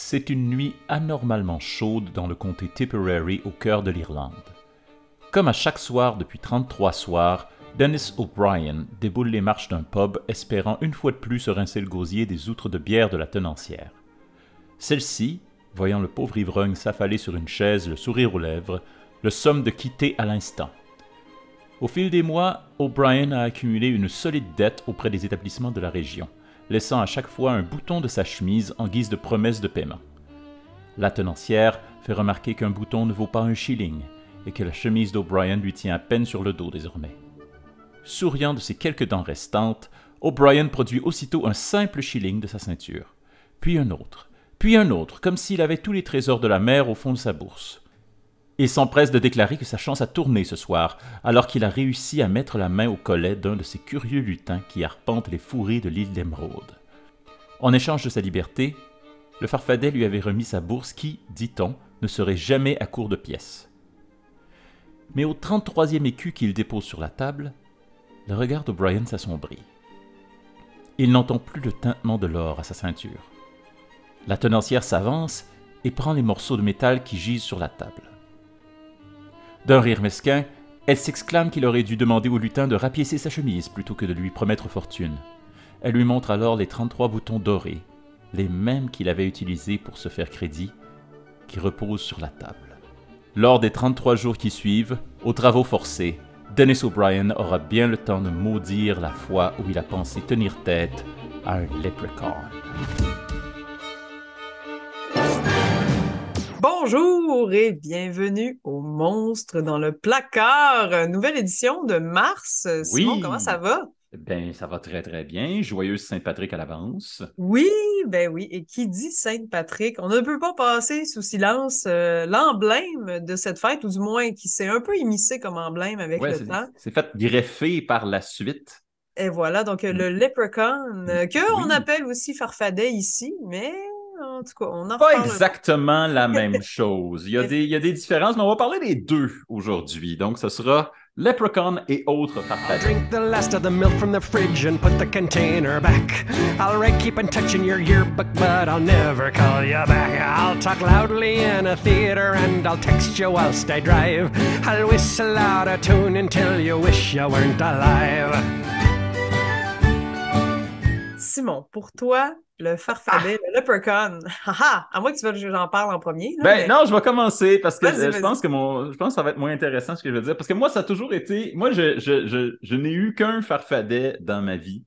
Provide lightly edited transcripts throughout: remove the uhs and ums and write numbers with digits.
C'est une nuit anormalement chaude dans le comté Tipperary au cœur de l'Irlande. Comme à chaque soir depuis 33 soirs, Dennis O'Brien déboule les marches d'un pub espérant une fois de plus se rincer le gosier des outres de bière de la tenancière. Celle-ci, voyant le pauvre ivrogne s'affaler sur une chaise, le sourire aux lèvres, le somme de quitter à l'instant. Au fil des mois, O'Brien a accumulé une solide dette auprès des établissements de la région, laissant à chaque fois un bouton de sa chemise en guise de promesse de paiement. La tenancière fait remarquer qu'un bouton ne vaut pas un shilling et que la chemise d'O'Brien lui tient à peine sur le dos désormais. Souriant de ses quelques dents restantes, O'Brien produit aussitôt un simple shilling de sa ceinture, puis un autre, comme s'il avait tous les trésors de la mer au fond de sa bourse. Il s'empresse de déclarer que sa chance a tourné ce soir, alors qu'il a réussi à mettre la main au collet d'un de ces curieux lutins qui arpentent les fourrés de l'île d'Émeraude. En échange de sa liberté, le farfadet lui avait remis sa bourse qui, dit-on, ne serait jamais à court de pièces. Mais au 33e écu qu'il dépose sur la table, le regard d'O'Brien s'assombrit. Il n'entend plus le tintement de l'or à sa ceinture. La tenancière s'avance et prend les morceaux de métal qui gisent sur la table. D'un rire mesquin, elle s'exclame qu'il aurait dû demander au lutin de rapiécer sa chemise plutôt que de lui promettre fortune. Elle lui montre alors les 33 boutons dorés, les mêmes qu'il avait utilisés pour se faire crédit, qui reposent sur la table. Lors des 33 jours qui suivent, aux travaux forcés, Dennis O'Brien aura bien le temps de maudire la fois où il a pensé tenir tête à un leprechaun. Bonjour et bienvenue au Monstre dans le placard, nouvelle édition de mars. Simon, comment ça va? Ben, ça va très très bien. Joyeuse Saint-Patrick à l'avance. Oui, ben oui. Et qui dit Sainte-Patrick, on ne peut pas passer sous silence l'emblème de cette fête, ou du moins qui s'est un peu immiscé comme emblème avec Ouais, le temps. c'est fait greffer par la suite. Et voilà, donc le leprechaun, que on Oui. appelle aussi farfadet ici, mais en tout cas, on en Pas reparlera. exactement la même chose. Il y a des Effectivement. différences, mais on va parler des deux aujourd'hui. Donc, ce sera Leprechaun et autres I'll farfadets. drink the last of the milk from the fridge and put the container back. I'll keep on touching your yearbook, but I'll never call you back. I'll talk loudly in a theater and I'll text you whilst I drive. I'll whistle out a tune until you wish you weren't alive. Simon, pour toi, le farfadet, le leprechaun, haha, à moins que tu veuilles que j'en parle en premier, là, Ben mais non, je vais commencer parce que vas-y, je vas-y. pense que je pense que ça va être moins intéressant ce que je veux dire. Parce que moi, ça a toujours été. Moi, je n'ai eu qu'un farfadet dans ma vie.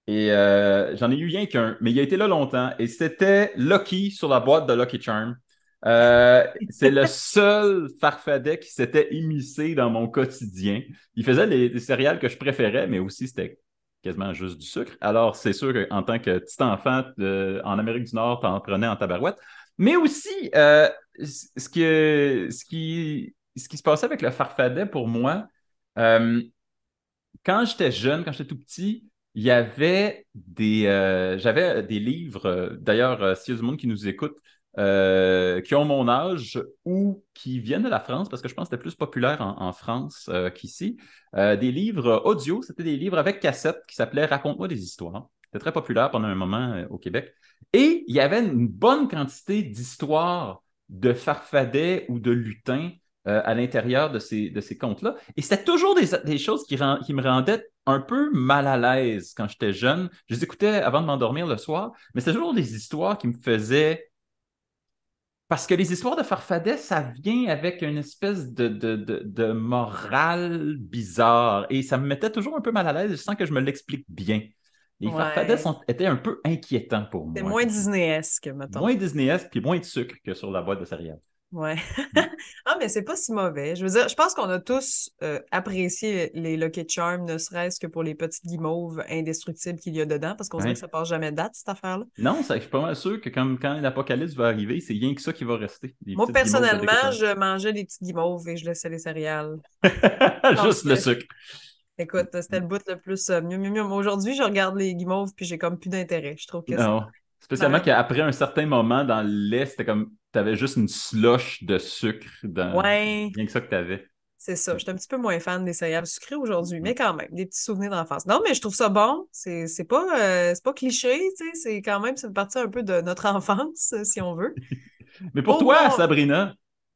Et j'en ai eu rien qu'un, mais il a été là longtemps. Et c'était Lucky sur la boîte de Lucky Charm. C'est le seul farfadet qui s'était immiscé dans mon quotidien. Il faisait les céréales que je préférais, mais aussi c'était quasiment juste du sucre. Alors, c'est sûr qu'en tant que petit enfant en Amérique du Nord, t'en prenais en tabarouette. Mais aussi, ce qui se passait avec le farfadet pour moi, euh, quand j'étais jeune, quand j'étais tout petit, il y avait j'avais des livres, d'ailleurs, s'il y a du monde qui nous écoute, qui ont mon âge ou qui viennent de la France, parce que je pense que c'était plus populaire en France qu'ici, des livres audio, c'était des livres avec cassette qui s'appelaient Raconte-moi des histoires. C'était très populaire pendant un moment au Québec. Et il y avait une bonne quantité d'histoires de farfadets ou de lutins à l'intérieur de ces contes-là. Et c'était toujours des choses qui me rendaient un peu mal à l'aise quand j'étais jeune. Je les écoutais avant de m'endormir le soir, mais c'était toujours des histoires qui me faisaient... Parce que les histoires de Farfadet, ça vient avec une espèce de morale bizarre. Et ça me mettait toujours un peu mal à l'aise sans que je me l'explique bien. Les Farfadets Ouais, étaient un peu inquiétants pour c'est moi. moins Disneyesque, mettons. Moins Disneyesque puis moins de sucre que sur la boîte de céréales. Ouais. Ah, mais c'est pas si mauvais. Je veux dire, je pense qu'on a tous apprécié les Lucky Charms, ne serait-ce que pour les petites guimauves indestructibles qu'il y a dedans, parce qu'on dirait que Ouais. ça passe jamais de date, cette affaire-là. Non, je suis pas mal sûr que quand l'apocalypse va arriver, c'est rien que ça qui va rester. Des Moi, petites guimauves de personnellement, découpage. je mangeais les petites guimauves et je laissais les céréales. Non, Juste le sucre. écoute, c'était le bout le plus mieux, mieux, mieux. Mais aujourd'hui, je regarde les guimauves puis j'ai comme plus d'intérêt. Je trouve que c'est Non. Spécialement marrant. qu'après un certain moment dans le lait, c'était comme t'avais juste une slush de sucre dans Ouais. rien que ça que t'avais. C'est ça. Je suis un petit peu moins fan des céréales sucrées aujourd'hui, mais quand même, des petits souvenirs d'enfance. Non, mais je trouve ça bon. C'est pas cliché, tu sais. C'est quand même, ça fait partie un peu de notre enfance, si on veut. Mais pour Pour toi, mon, Sabrina,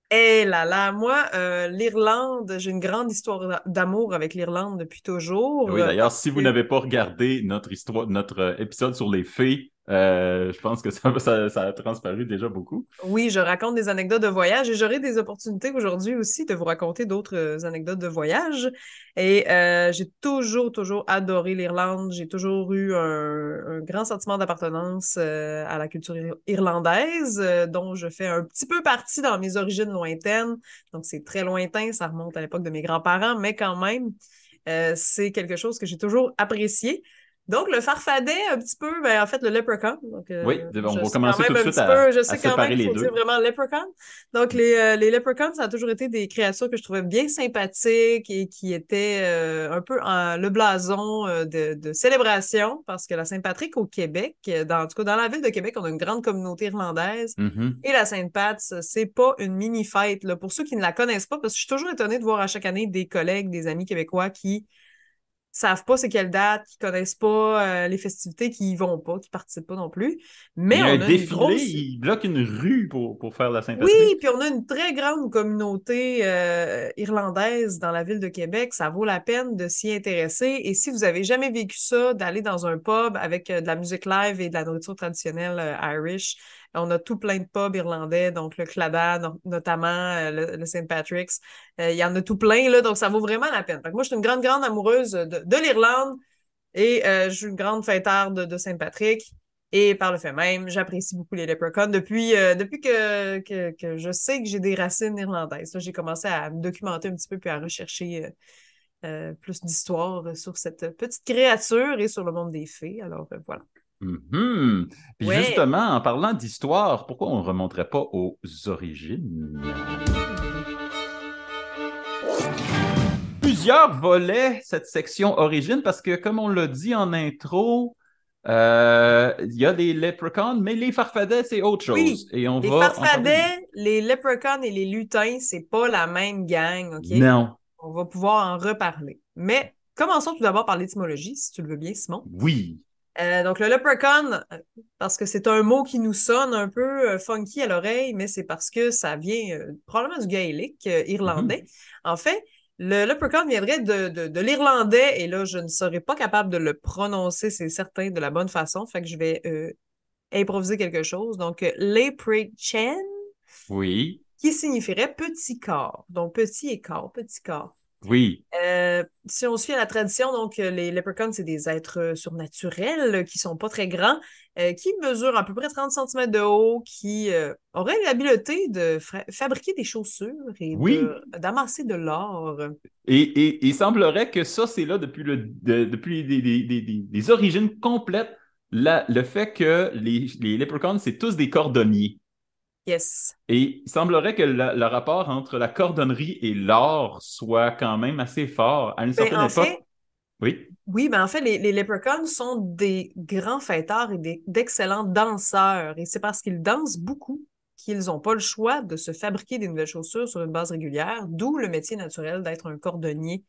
Eh là là, moi, l'Irlande, j'ai une grande histoire d'amour avec l'Irlande depuis toujours, oui, d'ailleurs, parce si vous que n'avez pas regardé notre histoire, notre épisode sur les fées, je pense que ça a transparu déjà beaucoup. oui, je raconte des anecdotes de voyage et j'aurai des opportunités aujourd'hui aussi de vous raconter d'autres anecdotes de voyage. Et j'ai toujours adoré l'Irlande. J'ai toujours eu un grand sentiment d'appartenance à la culture irlandaise, dont je fais un petit peu partie dans mes origines lointaines. Donc, c'est très lointain, ça remonte à l'époque de mes grands-parents, mais quand même, c'est quelque chose que j'ai toujours apprécié. Donc, le farfadet, un petit peu, ben, en fait, le leprechaun. Donc, Oui, on je va sais quand commencer tout même de un suite petit peu, je à sais quand même séparer qu'il les faut dire deux. vraiment leprechaun. Donc, les leprechauns, ça a toujours été des créatures que je trouvais bien sympathiques et qui étaient un peu le blason de célébration, parce que la Saint-Patrick au Québec, en tout cas, dans la ville de Québec, on a une grande communauté irlandaise. Mhm. Et la Sainte-Pat, c'est pas une mini-fête, là. Pour ceux qui ne la connaissent pas, parce que je suis toujours étonnée de voir à chaque année des collègues, des amis québécois qui savent pas c'est quelle date, qui connaissent pas les festivités, qui y vont pas, qui participent pas non plus. Mais Mais il y a un on a une défilé, grosse... il bloque une rue pour faire la Oui, Saint-Patrick. puis on a une très grande communauté irlandaise dans la ville de Québec. Ça vaut la peine de s'y intéresser. Et si vous avez jamais vécu ça, d'aller dans un pub avec de la musique live et de la nourriture traditionnelle Irish, on a tout plein de pubs irlandais, donc le Claddagh notamment, le St. Patrick's. Il y en a tout plein, là, donc ça vaut vraiment la peine. Fait que moi, je suis une grande amoureuse de l'Irlande et je suis une grande fêtard de Saint-Patrick. Et par le fait même, j'apprécie beaucoup les leprechauns depuis que je sais que j'ai des racines irlandaises. Là, j'ai commencé à me documenter un petit peu puis à rechercher plus d'histoire sur cette petite créature et sur le monde des fées. Alors voilà. Mhm. Puis Ouais. justement, en parlant d'histoire, pourquoi on ne remonterait pas aux origines? Hmm. Plusieurs volets, cette section origine, parce que comme on l'a dit en intro, il y a des leprechauns, mais les farfadets, c'est autre chose. Oui, Et on les va en parler. farfadets, les leprechauns et les lutins, c'est pas la même gang, OK? Non. On va pouvoir en reparler. Mais commençons tout d'abord par l'étymologie, si tu le veux bien, Simon. Oui. Donc, le leprechaun, parce que c'est un mot qui nous sonne un peu funky à l'oreille, mais c'est parce que ça vient probablement du gaélique irlandais. Mhm. En fait, le leprechaun viendrait de l'irlandais, et là, je ne serais pas capable de le prononcer, c'est certain, de la bonne façon. Fait que je vais improviser quelque chose. Donc, leprechaun, Oui. qui signifierait petit corps. Donc, petit et corps, petit corps. Oui. Si on suit à la tradition, donc les leprechauns, c'est des êtres surnaturels qui sont pas très grands, qui mesurent à peu près 30 centimètres de haut, qui auraient l'habileté de fabriquer des chaussures et Oui. d'amasser de l'or. Et il semblerait que ça, c'est là depuis, depuis des origines complètes, le fait que les leprechauns, c'est tous des cordonniers. Yes. Et il semblerait que le rapport entre la cordonnerie et l'art soit quand même assez fort. À une Ben, certaine en époque, fait, oui. oui, ben en fait, les leprechauns sont des grands fêtards et d'excellents danseurs. Et c'est parce qu'ils dansent beaucoup qu'ils n'ont pas le choix de se fabriquer des nouvelles chaussures sur une base régulière, d'où le métier naturel d'être un cordonnier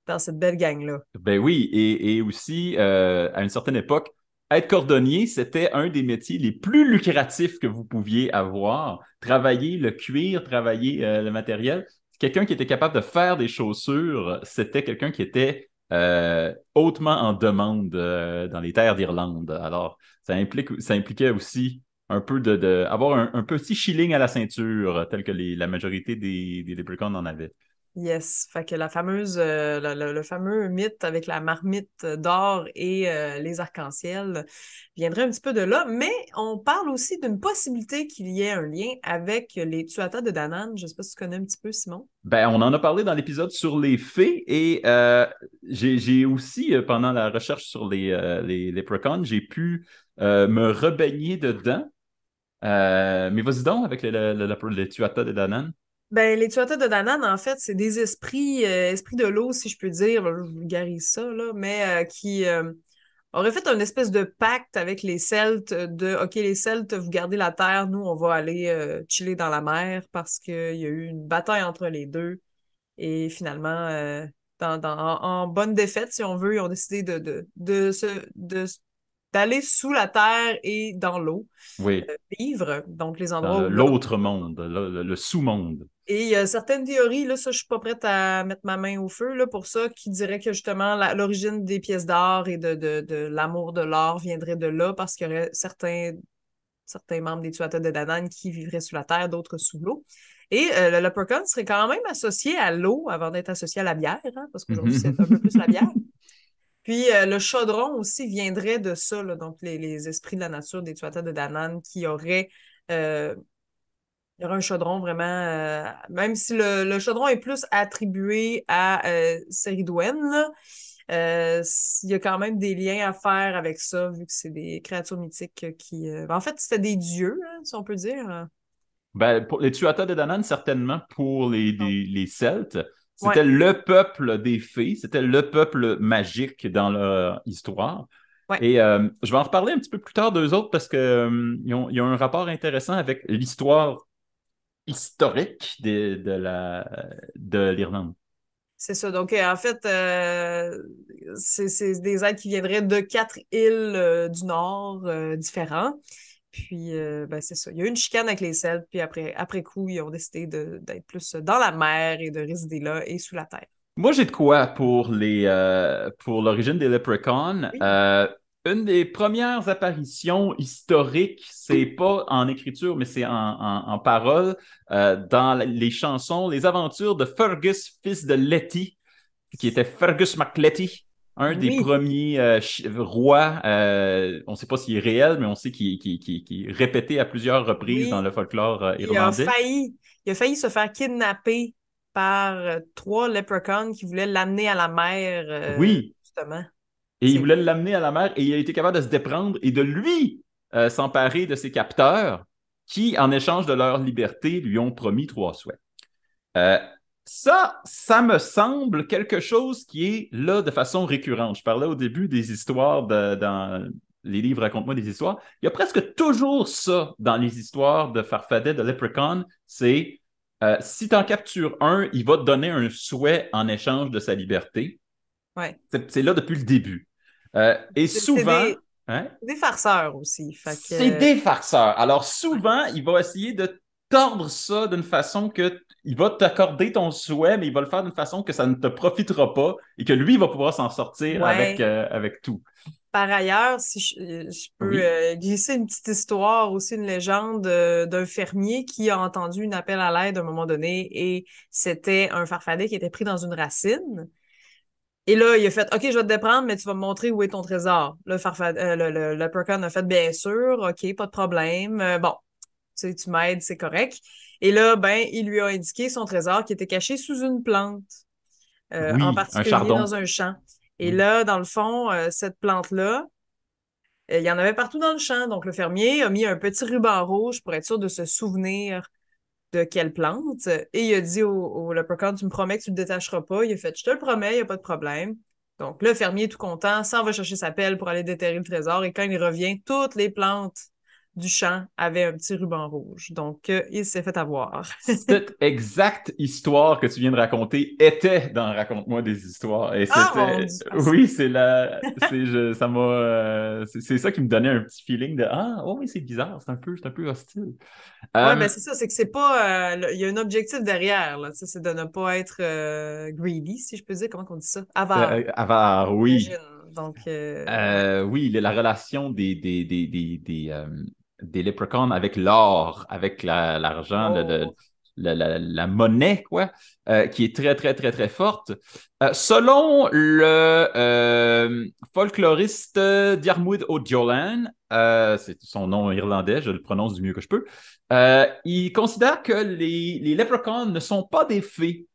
dans cette belle gang-là. Ben oui, et aussi, à une certaine époque, être cordonnier, c'était un des métiers les plus lucratifs que vous pouviez avoir. Travailler le cuir, travailler le matériel. Quelqu'un qui était capable de faire des chaussures, c'était quelqu'un qui était hautement en demande dans les terres d'Irlande. Alors, ça impliquait aussi un peu avoir un petit shilling à la ceinture, tel que la majorité des leprechauns en avaient. Yes, fait que la fameuse, le fameux mythe avec la marmite d'or et les arcs-en-ciel viendrait un petit peu de là, mais on parle aussi d'une possibilité qu'il y ait un lien avec les Tuatha de Danann. Je ne sais pas si tu connais un petit peu, Simon. Ben, on en a parlé dans l'épisode sur les fées et j'ai aussi, pendant la recherche sur les leprechauns, j'ai pu me rebaigner dedans. Mais vas-y donc avec les Tuatha de Danann. Ben, les Tuatha de Danann, en fait, c'est des esprits de l'eau, si je peux dire. Là, je vulgarise ça, là, mais qui auraient fait une espèce de pacte avec les Celtes de OK, les Celtes, vous gardez la terre, nous, on va aller chiller dans la mer parce qu'il y a eu une bataille entre les deux. Et finalement, en bonne défaite, si on veut, ils ont décidé d'aller sous la terre et dans l'eau, Oui, vivre, donc les dans endroits où l'homme. l'autre monde, le sous-monde. Et il y a certaines théories, là, ça, je suis pas prête à mettre ma main au feu, là, pour ça, qui diraient que justement, l'origine des pièces d'art et de l'amour de l'art viendrait de là, parce qu'il y aurait certains membres des Tuatha de Danann qui vivraient sous la terre, d'autres sous l'eau. Et le leprechaun serait quand même associé à l'eau avant d'être associé à la bière, hein, parce qu'aujourd'hui, c'est un peu plus la bière. Puis le chaudron aussi viendrait de ça, là, donc les esprits de la nature des Tuatha de Danann qui auraient il y aura un chaudron vraiment, même si le chaudron est plus attribué à Ceridwen, là, il y a quand même des liens à faire avec ça, vu que c'est des créatures mythiques qui... en fait, c'était des dieux, hein, si on peut dire. Ben, pour les Tuatha de Danann, certainement, pour Donc, les Celtes, ouais, c'était le peuple des fées, c'était le peuple magique dans leur histoire. ouais, Et je vais en reparler un petit peu plus tard d'eux autres parce que ils ont un rapport intéressant avec l'histoire historique de l'Irlande. c'est ça. Donc, en fait, c'est des êtres qui viendraient de 4 îles du Nord différents. Puis, ben, c'est ça. Il y a eu une chicane avec les Celtes, puis après coup, ils ont décidé d'être plus dans la mer et de résider là et sous la terre. Moi, j'ai de quoi pour l'origine des Leprechauns. Oui. Une des premières apparitions historiques, c'est pas en écriture, mais c'est en parole, dans les chansons, les aventures de Fergus, fils de Letty, qui était Fergus MacLetty, un des Oui. premiers rois. On ne sait pas s'il est réel, mais on sait qu'il est répété à plusieurs reprises dans Oui. le folklore Il a irlandais. failli, il a failli se faire kidnapper par 3 leprechauns qui voulaient l'amener à la mer, Oui, justement. et il C'est voulait l'amener à la mer et il a été capable de se déprendre et de lui s'emparer de ses capteurs qui, en échange de leur liberté, lui ont promis 3 souhaits. Euh, ça me semble quelque chose qui est là de façon récurrente. Je parlais au début des histoires dans les livres Raconte-moi des histoires. Il y a presque toujours ça dans les histoires de Farfadet, de Leprechaun. C'est si tu en captures un, il va te donner un souhait en échange de sa liberté. ouais. C'est là depuis le début. Et C'est souvent, des, hein, des farceurs aussi. Fait c'est que, des farceurs. Alors ouais. souvent, il va essayer de tordre ça d'une façon que il va t'accorder ton souhait, mais il va le faire d'une façon que ça ne te profitera pas et que lui va pouvoir s'en sortir Ouais. avec tout. Par ailleurs, si je peux Oui. glisser une petite histoire, aussi une légende d'un fermier qui a entendu un appel à l'aide à un moment donné et c'était un farfadet qui était pris dans une racine. Et là, il a fait OK, je vais te déprendre, mais tu vas me montrer où est ton trésor. Le leprechaun a fait bien sûr, OK, pas de problème. Bon, tu m'aides, c'est correct. Et là, ben, il lui a indiqué son trésor qui était caché sous une plante, en Oui, un particulier chardon. dans un champ. Et Oui. là, dans le fond, cette plante-là, il y en avait partout dans le champ. Donc, le fermier a mis un petit ruban rouge pour être sûr de se souvenir de quelle plante. Et il a dit au leprechaun, tu me promets que tu ne le détacheras pas. Il a fait, je te le promets, il n'y a pas de problème. Donc, le fermier, tout content, s'en va chercher sa pelle pour aller déterrer le trésor. Et quand il revient, toutes les plantes du champ avaient un petit ruban rouge. Donc, il s'est fait avoir. Cette exacte histoire que tu viens de raconter était dans Raconte-moi des histoires. Et Ah, mon c'était, Dieu! oui, ça m'a, c'est ça qui me donnait un petit feeling de, ah, oh oui, c'est bizarre, c'est un peu hostile. Ouais, Euh, ben c'est ça, c'est que c'est pas. Il y a un objectif derrière, là. Ça, c'est de ne pas être greedy, si je peux dire. Comment on dit ça? Avare, Avare, oui. j'imagine. Donc, ouais. Oui, la relation des leprechauns avec l'or, avec l'argent, Oh, la monnaie, quoi, qui est très, très, très, très forte. Selon le folkloriste Diarmuid O'Diolan, c'est son nom irlandais, je le prononce du mieux que je peux, il considère que les leprechauns ne sont pas des fées,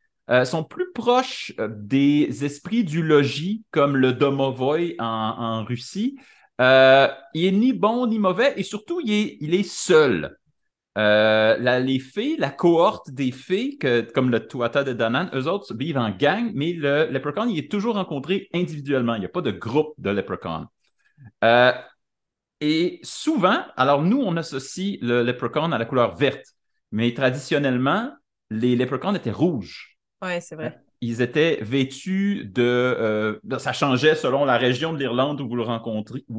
sont plus proches des esprits du logis, comme le domovoy en Russie. Il est ni bon ni mauvais et surtout, il est seul. Les fées, la cohorte des fées, comme le Tuatha de Danann, eux autres vivent en gang, mais le leprechaun, il est toujours rencontré individuellement. Il n'y a pas de groupe de leprechauns. Euh, et souvent, alors nous, on associe le leprechaun à la couleur verte, mais traditionnellement, les leprechauns étaient rouges. Oui, c'est vrai. Ils étaient vêtus ça changeait selon la région de l'Irlande où vous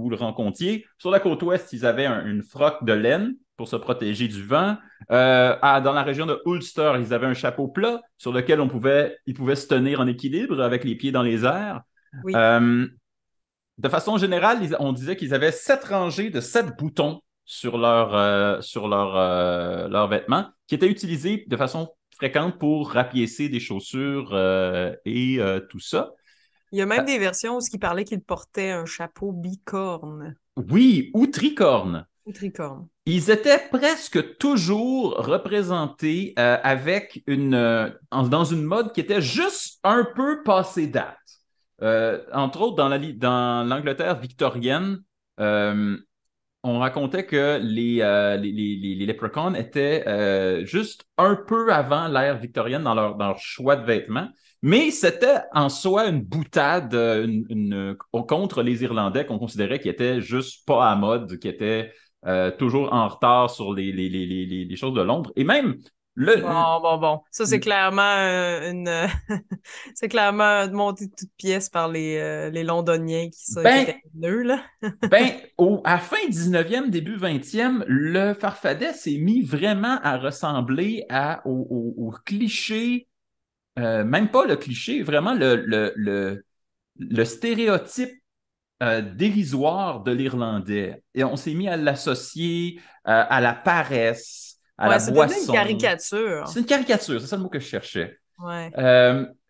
le rencontriez. Sur la côte ouest, ils avaient une froc de laine pour se protéger du vent. Dans la région de Ulster, ils avaient un chapeau plat sur lequel ils pouvaient se tenir en équilibre avec les pieds dans les airs. Oui. De façon générale, on disait qu'ils avaient 7 rangées de 7 boutons sur leurs vêtements qui étaient utilisés de façon fréquente pour rapiécer des chaussures et tout ça. Il y a même des versions où il parlait qu'il portait un chapeau bicorne Oui, ou tricorne. ou tricorne. Ils étaient presque toujours représentés dans une mode qui était juste un peu passée date. Entre autres, dans l'Angleterre victorienne, euh, on racontait que les leprechauns étaient juste un peu avant l'ère victorienne dans leur choix de vêtements, mais c'était en soi une boutade contre les Irlandais qu'on considérait qui étaient juste pas à mode, qui étaient toujours en retard sur les choses de Londres. Et même le, Bon. Ça, c'est clairement c'est clairement monté de toutes pièces par les Londoniens qui ben, étaient nœuds, là. À la fin 19e, début 20e, le Farfadet s'est mis vraiment à ressembler au cliché, même pas le cliché, vraiment le stéréotype dérisoire de l'Irlandais. Et on s'est mis à l'associer à la paresse, à la Ouais, c'est devenu une boisson. caricature. C'est une caricature, c'est ça le mot que je cherchais. Ouais.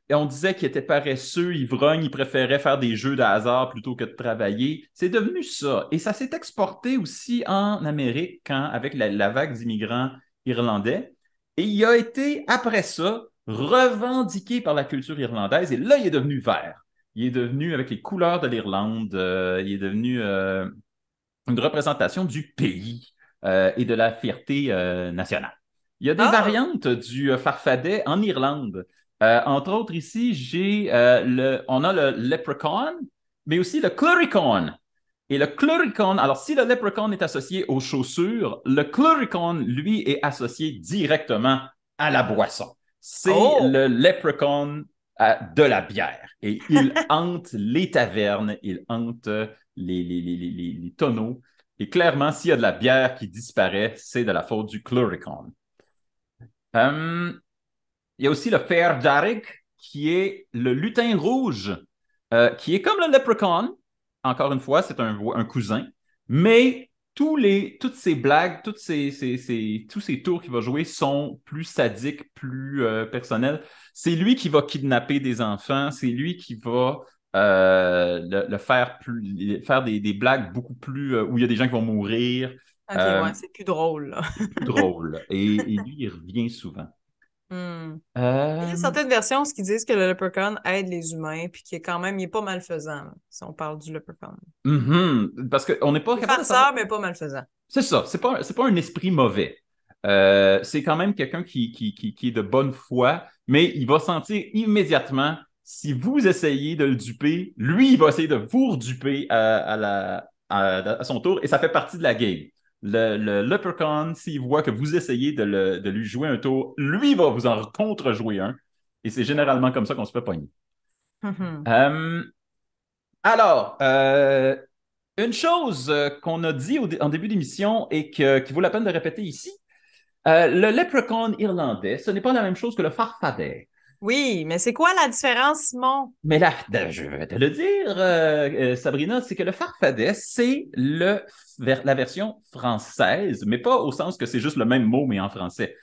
Et on disait qu'il était paresseux, ivrogne, il préférait faire des jeux de hasard plutôt que de travailler. C'est devenu ça. Et ça s'est exporté aussi en Amérique avec la vague d'immigrants irlandais. Et il a été, après ça, revendiqué par la culture irlandaise. Et là, il est devenu vert. Il est devenu, avec les couleurs de l'Irlande, il est devenu une représentation du pays et de la fierté nationale. Il y a des Ah! variantes du farfadet en Irlande. Entre autres, ici, on a le leprechaun, mais aussi le cluricaun. Et le cluricaun, alors si le leprechaun est associé aux chaussures, le cluricaun, lui, est associé directement à la boisson. C'est Oh! le leprechaun de la bière. Et il hante les tavernes, il hante les tonneaux. Et clairement, s'il y a de la bière qui disparaît, c'est de la faute du cluricaun. Il y a aussi le Fair Darig, qui est le lutin rouge, qui est comme le leprechaun. Encore une fois, c'est un cousin. Mais toutes ces blagues, tous ces tours qu'il va jouer sont plus sadiques, plus personnels. C'est lui qui va kidnapper des enfants. C'est lui qui va le faire des blagues beaucoup plus où il y a des gens qui vont mourir. Ok, Euh, ouais, c'est plus drôle, là. c'est plus drôle. Et lui, il revient souvent. Hmm. Il y a Euh, certaines versions qui disent que le leprechaun aide les humains, puis qu'il est quand même, il est pas malfaisant, là, si on parle du leprechaun. Parce qu'on n'est pas Il est capable de savoir. farceur, mais pas malfaisant. C'est ça, c'est pas un esprit mauvais. C'est quand même quelqu'un qui est de bonne foi, mais il va sentir immédiatement si vous essayez de le duper, lui, il va essayer de vous reduper à son tour, et ça fait partie de la game. Le Leprechaun, s'il voit que vous essayez de lui jouer un tour, lui va vous en contre-jouer un, et c'est généralement comme ça qu'on se fait pogner. Mhm. Euh, alors, une chose qu'on a dit en début d'émission et qui vaut la peine de répéter ici, le leprechaun irlandais, ce n'est pas la même chose que le farfadet. Oui, mais c'est quoi la différence, Simon? Mais là, je vais te le dire, Sabrina, c'est que le farfadet, c'est la version française, mais pas au sens que c'est juste le même mot, mais en français.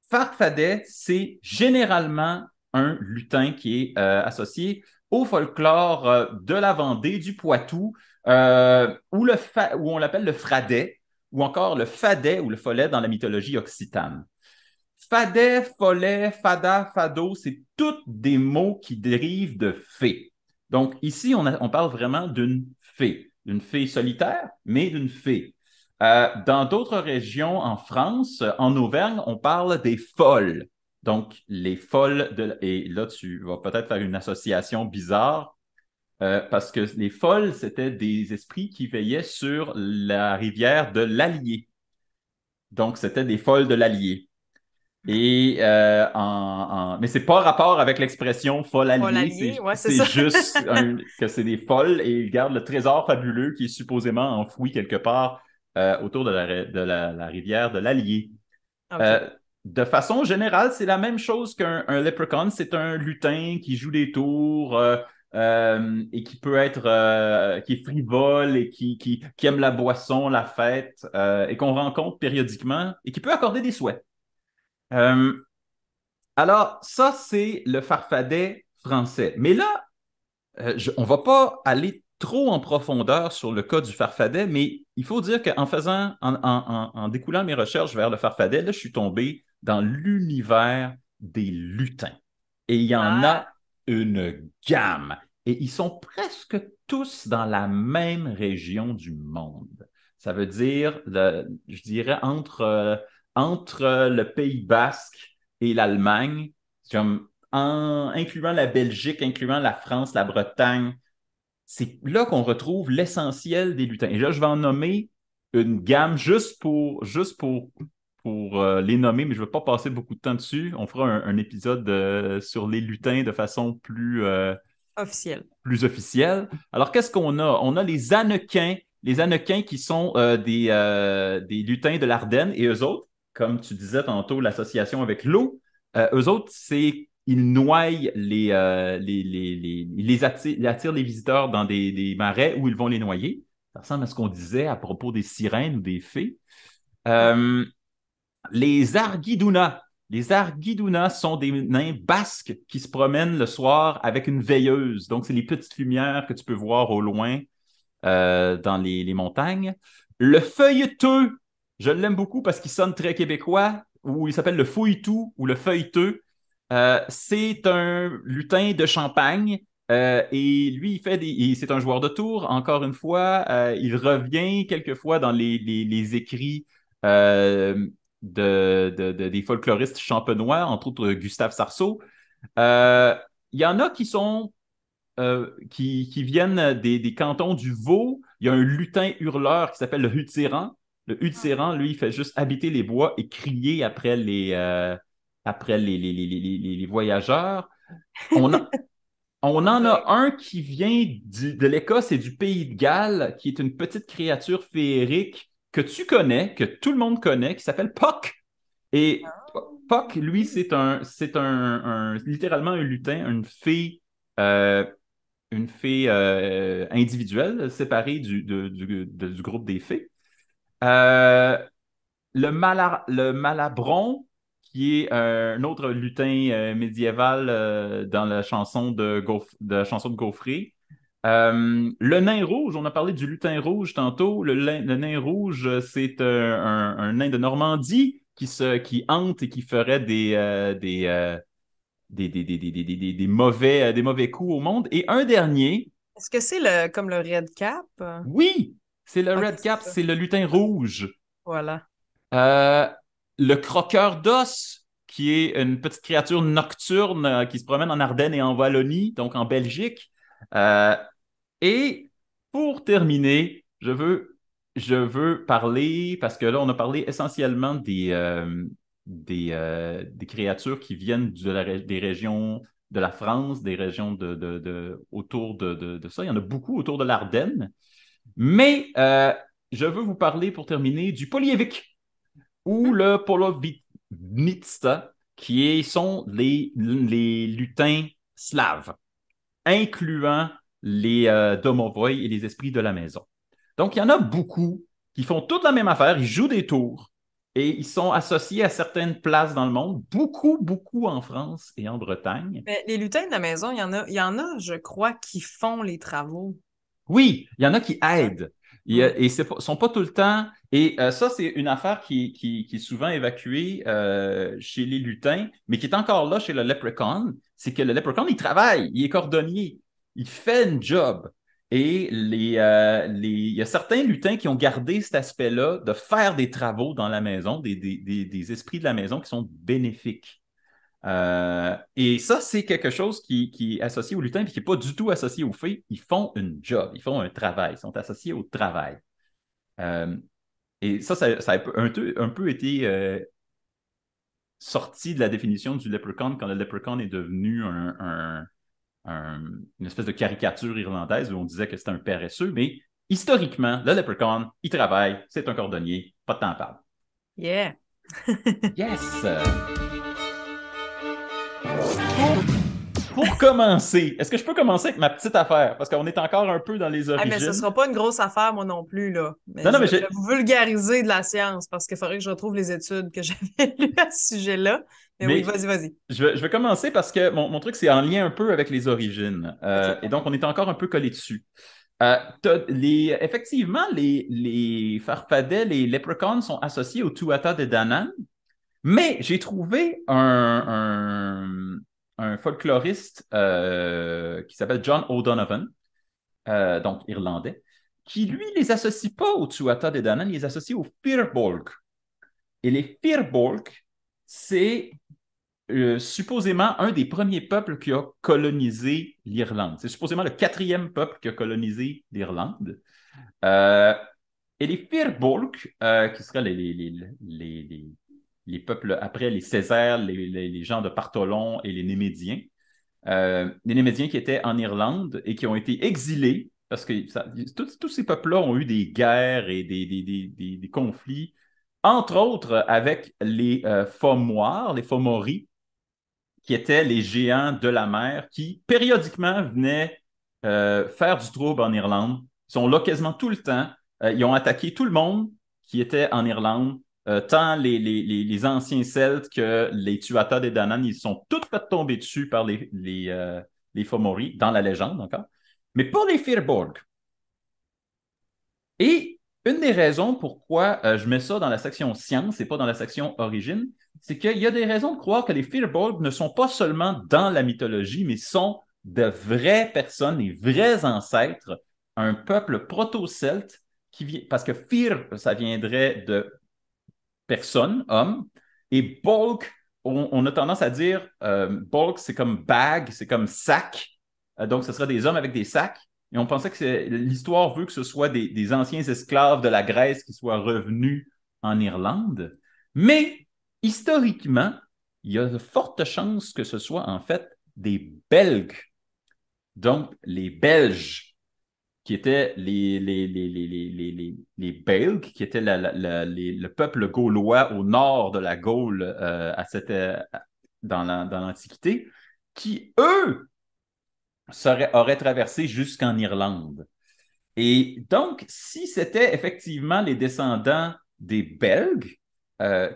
Farfadet, c'est généralement un lutin qui est associé au folklore de la Vendée, du Poitou, où on l'appelle le fradet, ou encore le fadet ou le follet dans la mythologie occitane. Fadet, follet, fada, fado, c'est tous des mots qui dérivent de fée. Donc ici, on parle vraiment d'une fée solitaire, mais d'une fée. Dans d'autres régions en France, en Auvergne, on parle des folles. Donc, les folles et là, tu vas peut-être faire une association bizarre parce que les folles, c'était des esprits qui veillaient sur la rivière de l'Allier. Donc, c'était des folles de l'Allier. Mais c'est pas rapport avec l'expression folle Paul alliée, Allier, ouais, c'est c'est ça. juste que c'est des folles et ils gardent le trésor fabuleux qui est supposément enfoui quelque part autour de la rivière de l'Allier. OK. Euh, de façon générale, c'est la même chose qu'un leprechaun. C'est un lutin qui joue des tours et qui peut être qui est frivole et qui aime la boisson, la fête et qu'on rencontre périodiquement et qui peut accorder des souhaits. Euh, alors, ça, c'est le farfadet français. Mais là, on ne va pas aller trop en profondeur sur le cas du farfadet, mais il faut dire en découlant mes recherches vers le farfadet, là, je suis tombé dans l'univers des lutins. Et il y en Ah, a une gamme. Et ils sont presque tous dans la même région du monde. Ça veut dire, je dirais, entre le Pays basque et l'Allemagne, incluant la Belgique, incluant la France, la Bretagne, c'est là qu'on retrouve l'essentiel des lutins. Et là, je vais en nommer une gamme juste pour les nommer, mais je ne vais pas passer beaucoup de temps dessus. On fera un épisode sur les lutins de façon officiel. plus officielle. Alors, qu'est-ce qu'on a? On a les Ânequins. Les Ânequins qui sont des lutins de l'Ardenne. Et eux autres, comme tu disais tantôt, l'association avec l'eau, eux autres, ils noient ils attirent les visiteurs dans des marais où ils vont les noyer. Ça ressemble à ce qu'on disait à propos des sirènes ou des fées. Ah. Euh, les Argidounas. Les Argidounas sont des nains basques qui se promènent le soir avec une veilleuse. Donc, c'est les petites lumières que tu peux voir au loin dans les montagnes. Le feuilleteux, je l'aime beaucoup parce qu'il sonne très québécois, ou il s'appelle le fouilletou ou le feuilleteux. C'est un lutin de Champagne et lui, c'est un joueur de tour, encore une fois. Il revient quelquefois dans les écrits euh, des folkloristes champenois, entre autres Gustave Sarceau. Euh, Il y en a qui viennent des cantons du Vaud. Il y a un lutin hurleur qui s'appelle le Hutiran. Le Hutiran, lui, il fait juste habiter les bois et crier après les voyageurs. On, a- on en a Correct. un qui vient de l'Écosse et du Pays de Galles, qui est une petite créature féerique que tu connais, que tout le monde connaît, qui s'appelle Puck. Et Puck, lui, littéralement un lutin, euh, une fée individuelle, séparée du groupe des fées. Euh, le Malabron, qui est un autre lutin médiéval dans la chanson de Gaufré. Le nain rouge, on a parlé du lutin rouge tantôt. Le nain rouge, c'est un nain de Normandie qui hante et qui ferait des mauvais coups au monde. Et un dernier, Est-ce que c'est comme le Red Cap? oui, c'est le OK, Red c'est Cap, ça. c'est le lutin rouge. Voilà. Euh, le croqueur d'os, qui est une petite créature nocturne qui se promène en Ardennes et en Wallonie, donc en Belgique. Euh, et pour terminer, je veux parler, parce que là, on a parlé essentiellement des créatures qui viennent des régions de la France, des régions autour de ça. Il y en a beaucoup autour de l'Ardenne. Mais je veux vous parler, pour terminer, du Poliévique ou Mhm. le Polovnitsa, sont les lutins slaves, incluant les domovoi et les esprits de la maison. Donc, il y en a beaucoup qui font toute la même affaire, ils jouent des tours et ils sont associés à certaines places dans le monde, beaucoup, beaucoup en France et en Bretagne. Mais les lutins de la maison, il y en a, je crois, qui font les travaux. Oui, il y en a qui Ouais. aident. Ouais. Et sont pas tout le temps. Et ça, c'est une affaire qui est souvent évacuée chez les lutins, mais qui est encore là chez le leprechaun. C'est que le leprechaun, il travaille, il est cordonnier, il fait une job. Et il y a certains lutins qui ont gardé cet aspect-là de faire des travaux dans la maison, des esprits de la maison qui sont bénéfiques. Et ça, c'est quelque chose qui est associé aux lutins et qui n'est pas du tout associé aux fées. Ils font une job, ils font un travail, ils sont associés au travail. Euh, et ça a un peu été sorti de la définition du leprechaun quand le leprechaun est devenu une espèce de caricature irlandaise où on disait que c'était un paresseux, mais historiquement, le leprechaun, il travaille, c'est un cordonnier, pas de temps à perdre. Yeah! Yes! Pour commencer, est-ce que je peux commencer avec ma petite affaire? Parce qu'on est encore un peu dans les origines. Mais ce sera pas une grosse affaire, moi non plus, là. Mais non, mais je vais vous vulgariser de la science parce qu'il faudrait que je retrouve les études que j'avais lues à ce sujet-là. Mais oui, vas-y. Je vais commencer parce que mon truc, c'est en lien un peu avec les origines. Okay. Et donc, on est encore un peu collé dessus. Effectivement, les Farfadets, les leprechauns sont associés au Tuatha de Danann, mais j'ai trouvé un folkloriste qui s'appelle John O'Donovan, donc irlandais, qui, lui, les associe pas au Tuatha de Danann, il les associe aux Firbolg. Et les Firbolg, c'est supposément un des premiers peuples qui a colonisé l'Irlande. C'est supposément le 4e peuple qui a colonisé l'Irlande. Et les Firbolg, qui seraient les peuples après les Césaires, les gens de Partholon et les Némédiens. Les Némédiens qui étaient en Irlande et qui ont été exilés, parce que tous ces peuples-là ont eu des guerres et des conflits, entre autres avec les Fommoirs, les Fomori, qui étaient les géants de la mer, qui périodiquement venaient faire du trouble en Irlande. Ils sont là quasiment tout le temps. Ils ont attaqué tout le monde qui était en Irlande, tant les anciens Celtes que les Tuatha de Danann, ils sont tous fait tomber dessus par les Fomori, dans la légende encore. Mais pas les Firbolg. Et une des raisons pourquoi je mets ça dans la section science et pas dans la section origine, c'est qu'il y a des raisons de croire que les Firbolg ne sont pas seulement dans la mythologie, mais sont de vraies personnes, des vrais ancêtres, un peuple proto-celte qui vient, parce que Fir, ça viendrait de personne, homme, et Bolg, on a tendance à dire Bolg, c'est comme bag, c'est comme sac, donc ce serait des hommes avec des sacs. Et on pensait que l'histoire veut que ce soit des anciens esclaves de la Grèce qui soient revenus en Irlande. Mais historiquement, il y a de fortes chances que ce soit en fait des Belges. Donc, les Belges, qui étaient les Belges, qui étaient le peuple gaulois au nord de la Gaule dans l'Antiquité, qui, eux, auraient traversé jusqu'en Irlande. Et donc, si c'était effectivement les descendants des Belges,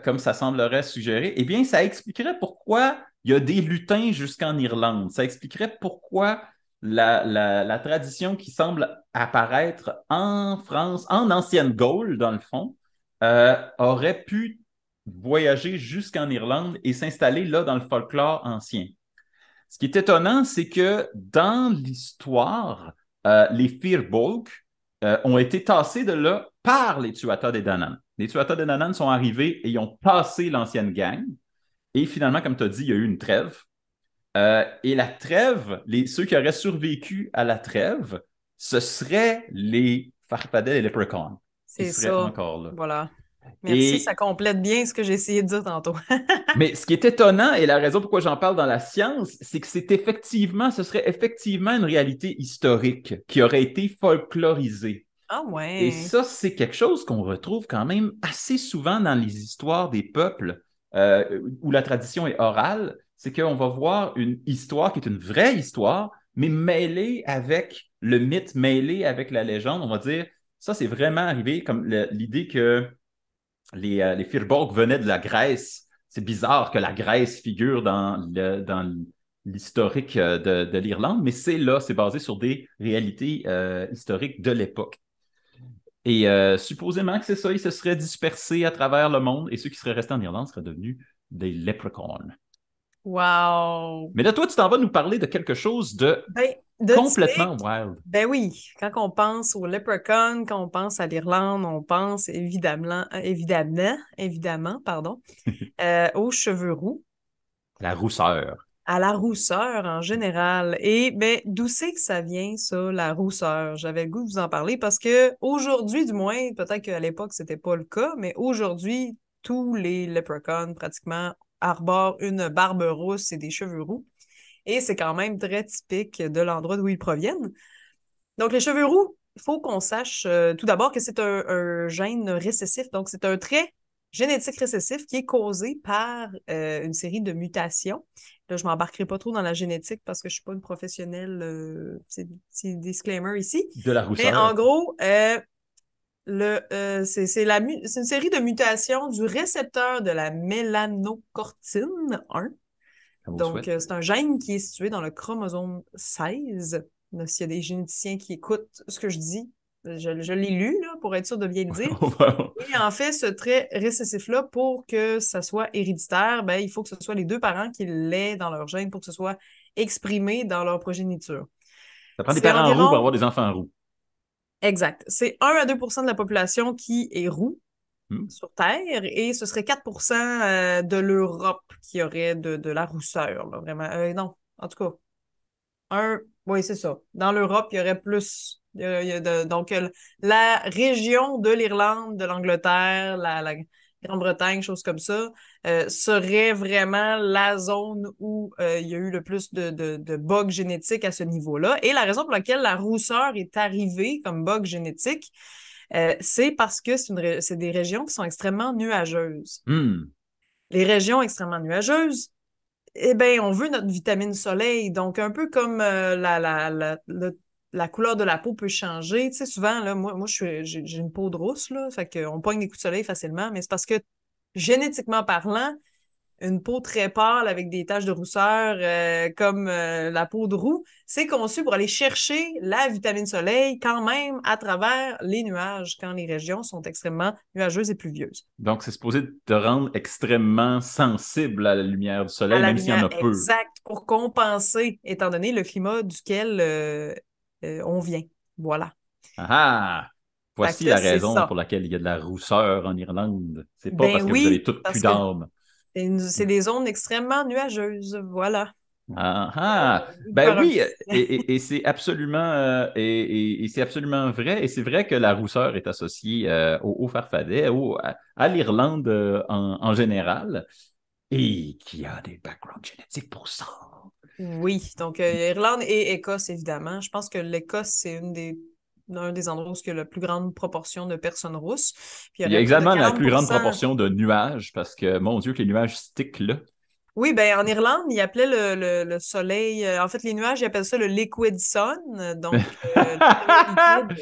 comme ça semblerait suggérer, eh bien, ça expliquerait pourquoi il y a des lutins jusqu'en Irlande. Ça expliquerait pourquoi la tradition qui semble apparaître en France, en ancienne Gaule, dans le fond, aurait pu voyager jusqu'en Irlande et s'installer là dans le folklore ancien. Ce qui est étonnant, c'est que dans l'histoire, les Firbolg ont été tassés de là par les Tuatha de Danann. Les Tuatha de Danann sont arrivés et ils ont tassé l'ancienne gang. Et finalement, comme tu as dit, il y a eu une trêve. Et la trêve, ceux qui auraient survécu à la trêve, ce seraient les Farfadets et les Leprechauns. C'est ça. Encore là. Voilà. Merci, ça complète bien ce que j'ai essayé de dire tantôt. Mais ce qui est étonnant, et la raison pourquoi j'en parle dans la science, c'est que ce serait effectivement une réalité historique qui aurait été folklorisée. Ah ouais. Et ça, c'est quelque chose qu'on retrouve quand même assez souvent dans les histoires des peuples où la tradition est orale. C'est qu'on va voir une histoire qui est une vraie histoire, mais mêlée avec le mythe, mêlée avec la légende. On va dire, ça, c'est vraiment arrivé comme l'idée que les Firbolg venaient de la Grèce. C'est bizarre que la Grèce figure dans l'historique de l'Irlande, mais c'est basé sur des réalités historiques de l'époque. Et supposément que c'est ça, ils se seraient dispersés à travers le monde et ceux qui seraient restés en Irlande seraient devenus des leprechauns. Wow! Mais là, toi, tu t'en vas nous parler de quelque chose de complètement wild. Ben oui, quand on pense au leprechaun, quand on pense à l'Irlande, on pense évidemment, aux cheveux roux. La rousseur. À la rousseur en général. Et ben, d'où c'est que ça vient, ça, la rousseur? J'avais le goût de vous en parler parce que aujourd'hui, du moins, peut-être qu'à l'époque, c'était pas le cas, mais aujourd'hui, tous les leprechauns, pratiquement, arbore une barbe rousse et des cheveux roux. Et c'est quand même très typique de l'endroit d'où ils proviennent. Donc, les cheveux roux, il faut qu'on sache tout d'abord que c'est un gène récessif. Donc, c'est un trait génétique récessif qui est causé par une série de mutations. Là, je ne m'embarquerai pas trop dans la génétique parce que je ne suis pas une professionnelle. C'est disclaimer ici. De la Mais en rousseur. gros, c'est une série de mutations du récepteur de la mélanocortine 1. Donc, c'est un gène qui est situé dans le chromosome 16. Là, s'il y a des généticiens qui écoutent ce que je dis, je l'ai lu là, pour être sûr de bien le dire. Et en fait, ce trait récessif-là, pour que ça soit héréditaire, ben, il faut que ce soit les deux parents qui l'aient dans leur gène pour que ce soit exprimé dans leur progéniture. Ça prend des parents roux pour avoir des enfants roux. Exact. C'est 1 à 2 % de la population qui est roux sur Terre et ce serait 4 % de l'Europe qui aurait de la rousseur. Là, vraiment. Non, en tout cas, oui, c'est ça. Dans l'Europe, il y aurait plus. Donc, la région de l'Irlande, de l'Angleterre, la Grande-Bretagne, choses comme ça, serait vraiment la zone où il y a eu le plus de bugs génétiques à ce niveau-là. Et la raison pour laquelle la rousseur est arrivée comme bug génétique, c'est parce que c'est des régions qui sont extrêmement nuageuses. Les régions extrêmement nuageuses, eh bien, on veut notre vitamine soleil. Donc, un peu comme la couleur de la peau peut changer. Tu sais, souvent, là, moi j'ai une peau de rousse, là, fait qu'on pogne des coups de soleil facilement, mais c'est parce que, génétiquement parlant, une peau très pâle avec des taches de rousseur comme la peau de roux, c'est conçu pour aller chercher la vitamine soleil quand même à travers les nuages quand les régions sont extrêmement nuageuses et pluvieuses. Donc, c'est supposé te rendre extrêmement sensible à la lumière du soleil, même s'il y en a peu. Exact, pour compenser, étant donné le climat duquel on vient. Voilà. Ah! Voici la raison pour laquelle il y a de la rousseur en Irlande. C'est pas parce que vous avez toutes plus d'âme. C'est des zones extrêmement nuageuses, voilà. Ben oui, et c'est absolument et c'est absolument vrai. Et c'est vrai que la rousseur est associée au farfadet, à l'Irlande en général, et qui a des backgrounds génétiques pour ça. Oui, donc Irlande et Écosse, évidemment. Je pense que l'Écosse, c'est un des endroits où il y a la plus grande proportion de personnes rousses. Puis, il y a exactement la plus grande proportion de nuages, parce que, mon Dieu, que les nuages stickent là. Oui, ben en Irlande, ils appelaient le soleil... en fait, les nuages, ils appellent ça le liquid sun, donc le soleil liquide,